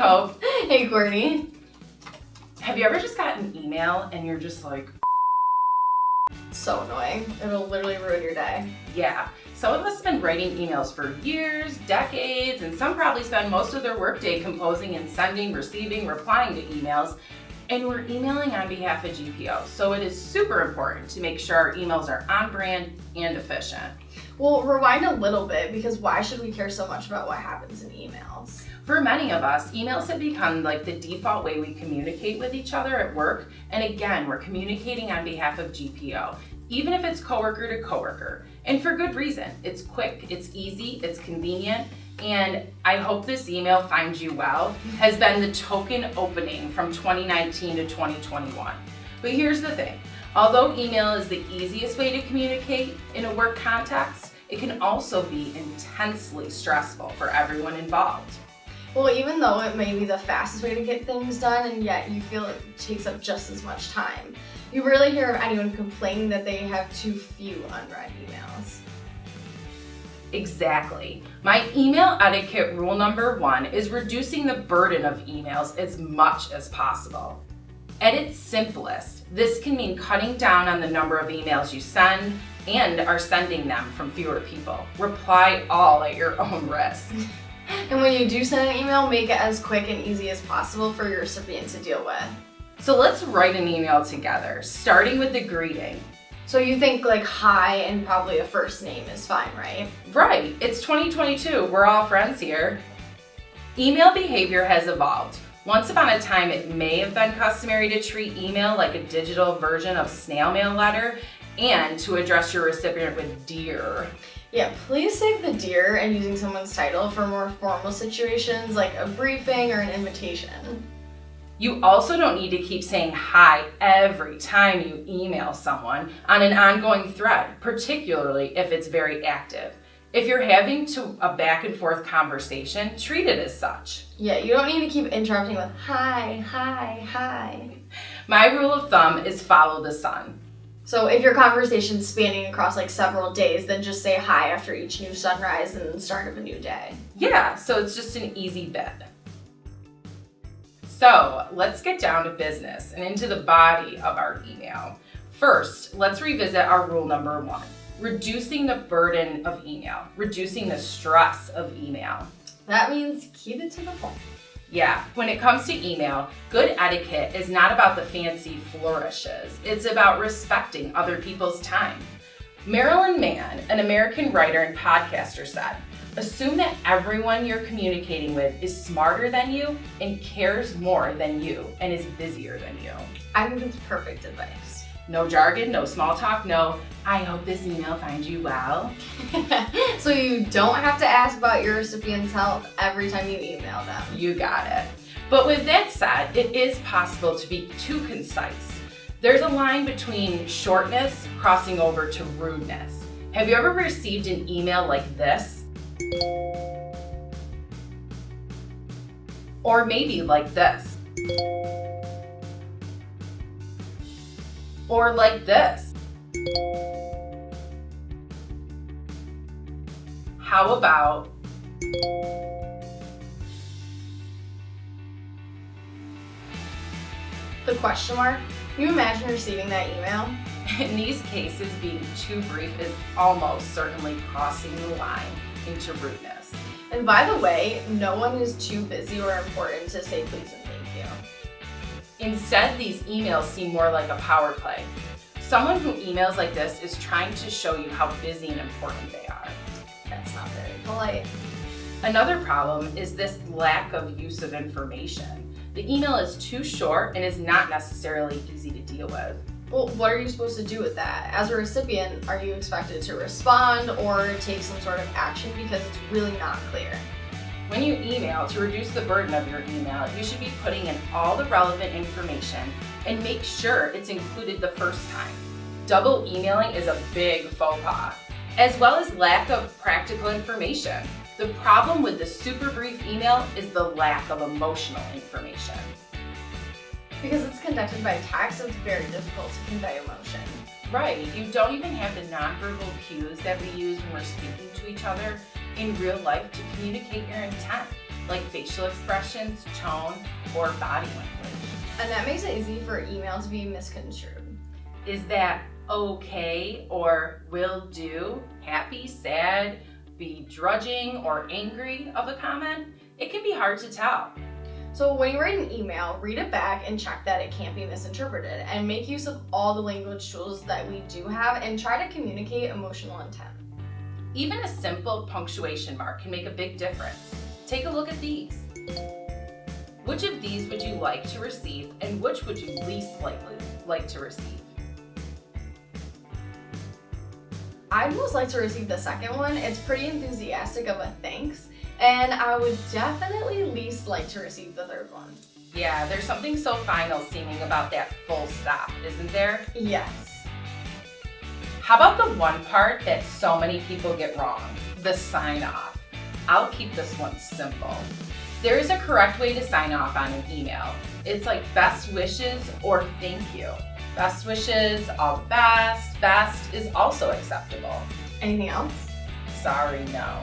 Hope. Hey, Courtney. Have you ever just gotten an email and you're just like, So annoying. It'll literally ruin your day. yeah. Some of us have been writing emails for years, decades, and some probably spend most of their workday composing and sending, receiving, replying to emails. And we're emailing on behalf of GPO. So it is super important to make sure our emails are on brand and efficient. Well, rewind a little bit, because why should we care so much about what happens in emails? For many of us, emails have become like the default way we communicate with each other at work. And again, we're communicating on behalf of GPO, even if it's coworker to coworker. And for good reason. It's quick, it's easy, it's convenient. And I hope this email finds you well has been the token opening from 2019 to 2021. But here's the thing. Although email is the easiest way to communicate in a work context, it can also be intensely stressful for everyone involved. Well, even though it may be the fastest way to get things done, and yet you feel it takes up just as much time, you rarely hear of anyone complaining that they have too few unread emails. Exactly. My email etiquette rule number 1 is reducing the burden of emails as much as possible. At its simplest, this can mean cutting down on the number of emails you send and are sending them from fewer people. Reply all at your own risk. And when you do send an email, make it as quick and easy as possible for your recipient to deal with. So let's write an email together, starting with the greeting. So you think like hi and probably a first name is fine, right? Right, it's 2022, we're all friends here. Email behavior has evolved. Once upon a time, it may have been customary to treat email like a digital version of snail mail letter and to address your recipient with dear. Yeah, please save the dear and using someone's title for more formal situations like a briefing or an invitation. You also don't need to keep saying hi every time you email someone on an ongoing thread, particularly if it's very active. If you're having a back and forth conversation, treat it as such. Yeah, you don't need to keep interrupting with hi, hi, hi. My rule of thumb is follow the sun. So if your conversation's spanning across like several days, then just say hi after each new sunrise and the start of a new day. Yeah, so it's just an easy bit. So let's get down to business and into the body of our email. First, let's revisit our rule number 1. Reducing the burden of email, reducing the stress of email. That means keep it to the point. Yeah, when it comes to email, good etiquette is not about the fancy flourishes. It's about respecting other people's time. Marilyn Mann, an American writer and podcaster, said, "Assume that everyone you're communicating with is smarter than you and cares more than you and is busier than you." I think that's perfect advice. No jargon, no small talk, no, "I hope this email finds you well." So you don't have to ask about your recipient's health every time you email them. You got it. But with that said, it is possible to be too concise. There's a line between shortness crossing over to rudeness. Have you ever received an email like this? Or maybe like this. Or like this. How about The question mark? Can you imagine receiving that email? in these cases, being too brief is almost certainly crossing the line into rudeness. And by the way, no one is too busy or important to say please and thank you. Instead, these emails seem more like a power play. Someone who emails like this is trying to show you how busy and important they are. That's not very polite. Another problem is this lack of use of information. The email is too short and is not necessarily easy to deal with. Well, what are you supposed to do with that? As a recipient, are you expected to respond or take some sort of action because it's really not clear? When you email, to reduce the burden of your email, you should be putting in all the relevant information and make sure it's included the first time. Double emailing is a big faux pas, as well as lack of practical information. The problem with the super brief email is the lack of emotional information. Because it's conducted by text, it's very difficult to convey emotion. Right, you don't even have the nonverbal cues that we use when we're speaking to each other in real life to communicate your intent. like facial expressions, tone, or body language. And that makes it easy for email to be misconstrued. Is that okay or will do, happy, sad, begrudging, or angry of a comment? It can be hard to tell. So when you write an email, read it back and check that it can't be misinterpreted, and make use of all the language tools that we do have and try to communicate emotional intent. Even a simple punctuation mark can make a big difference. Take a look at these. Which of these would you like to receive, and which would you least likely like to receive? I'd most like to receive the second one. It's pretty enthusiastic of a thanks, and I would definitely least like to receive the third one. Yeah, there's something so final seeming about that full stop, isn't there? Yes. How about the one part that so many people get wrong? The sign off. I'll keep this one simple. There is a correct way to sign off on an email. It's like best wishes or thank you. Best wishes, all the best. Best is also acceptable. Anything else? Sorry, no.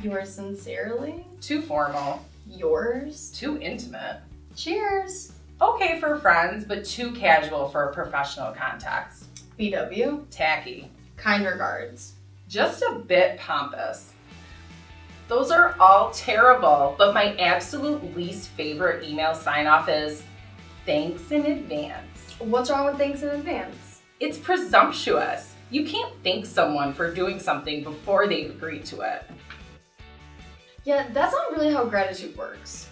Yours sincerely? Too formal. Yours? Too intimate. Cheers. Okay for friends, but too casual for a professional context. BW? Tacky. Kind regards. Just a bit pompous. Those are all terrible, but my absolute least favorite email sign-off is thanks in advance. What's wrong with thanks in advance? It's presumptuous. You can't thank someone for doing something before they've agreed to it. Yeah, that's not really how gratitude works.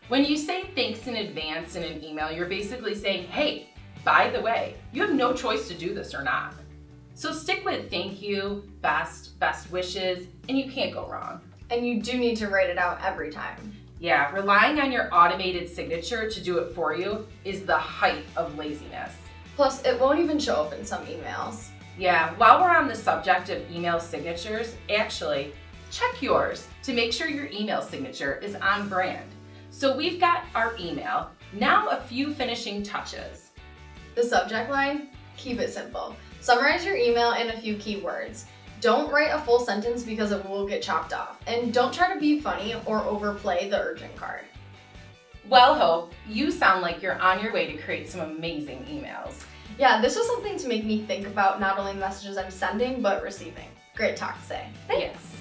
When you say thanks in advance in an email, you're basically saying, hey, by the way, you have no choice to do this or not. So stick with thank you, best wishes, and you can't go wrong. And you do need to write it out every time. Yeah, relying on your automated signature to do it for you is the height of laziness. Plus, it won't even show up in some emails. Yeah, while we're on the subject of email signatures, actually, check yours to make sure your email signature is on brand. So we've got our email. Now a few finishing touches. The subject line, keep it simple. Summarize your email in a few key words. Don't write a full sentence because it will get chopped off. And don't try to be funny or overplay the urgent card. Well, Hope, you sound like you're on your way to create some amazing emails. Yeah, this was something to make me think about not only the messages I'm sending, but receiving. Great talk today. Thanks. Yes.